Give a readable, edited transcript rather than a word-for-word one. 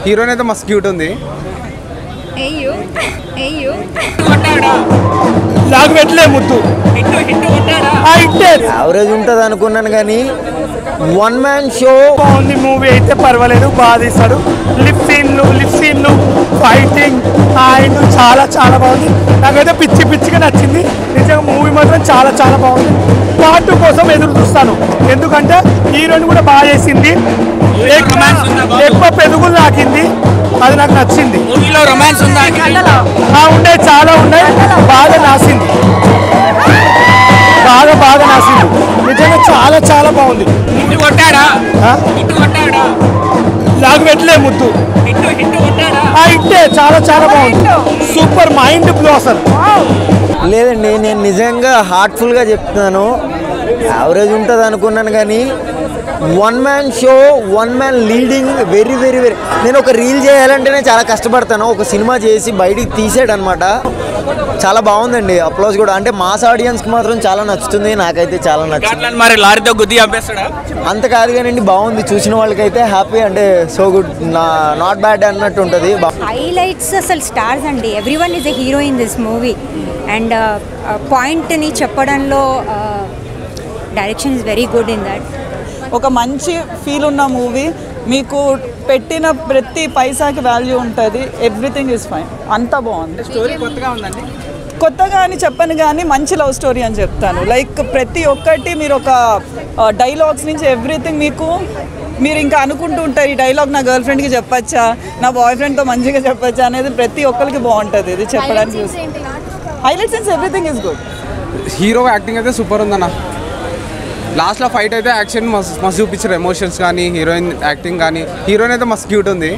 Heroine అయితే మస్తు cute ఉంది. నాకు పెట్టలే ముద్దు యావరేజ్ ఉంటుంది అనుకున్నాను కానీ వన్ మ్యాన్ షో బాగుంది. మూవీ అయితే పర్వాలేదు, బాగా తీస్తాడు. లిప్ సీన్లు ఫైటింగ్ అండ్ చాలా చాలా బాగుంది. నాకైతే పిచ్చిగా నచ్చింది. నిజంగా మూవీ మాత్రం చాలా చాలా బాగుంది. పార్ట్ 2 కోసం ఎదురు చూస్తాను, ఎందుకంటే హీరోయిన్ కూడా బాగా చేసింది. ఎక్కువ పెరుగులు నాకింది, అది నాకు నచ్చింది. ఉండే చాలా ఉన్నాయి, బాగా నాసింది, బాగా నాసింది. నిజంగా చాలా చాలా బాగుంది. నాకు పెట్టలే ముద్దు చాలా చాలా బాగుంది. సూపర్ మైండ్ బ్లో అసలు. లేదండి, నేను నిజంగా హార్ట్ఫుల్గా చెప్తున్నాను. యావరేజ్ ఉంటుంది అనుకున్నాను కానీ one man show, one man leading very very very. నేను ఒక రీల్ చేయాలంటేనే చాలా కష్టపడతాను. ఒక సినిమా చేసి బయటికి తీసాడు అనమాట. చాలా బాగుందండి. అప్లాస్ కూడా అంటే మాస్ ఆడియన్స్కి మాత్రం చాలా నచ్చుతుంది. నాకైతే చాలా నచ్చింది. మరి లారీతో గుద్ది చంపేస్తాడా? అంత కాదు కానండి, బాగుంది. చూసిన వాళ్ళకైతే హ్యాపీ, అంటే సో గుడ్, నాట్ బ్యాడ్ అన్నట్టు ఉంటుంది. హైలైట్స్ అసలు స్టార్స్ అండి. Everyone is a hero in this movie. And పాయింట్ని చెప్పడంలో direction is very good in that. ఒక మంచి ఫీల్ ఉన్న మూవీ. మీకు పెట్టిన ప్రతి పైసాకి వాల్యూ ఉంటుంది. ఎవ్రీథింగ్ ఈజ్ ఫైన్, అంతా బాగుంది. స్టోరీ కొత్తగా ఉందండి. కొత్తగా అని చెప్పను కానీ మంచి లవ్ స్టోరీ అని చెప్తాను. లైక్ ప్రతి ఒక్కటి మీరు ఒక డైలాగ్స్ నుంచి ఎవ్రీథింగ్ మీరు ఇంకా అనుకుంటూ ఉంటారు, ఈ డైలాగ్ నా గర్ల్ ఫ్రెండ్కి చెప్పచ్చా, నా బాయ్ ఫ్రెండ్తో మంచిగా చెప్పచ్చా అనేది ప్రతి ఒక్కరికి బాగుంటుంది. ఇది చెప్పడానికి highlights and everything is good. Hero acting అయితే సూపర్ ఉందన్న. లాస్ట్లో ఫైట్ అయితే యాక్షన్ మస్తు చూపించారు. ఎమోషన్స్ కానీ, హీరోయిన్ యాక్టింగ్ కానీ. హీరోయిన్ అయితే మస్తు క్యూట్ ఉంది.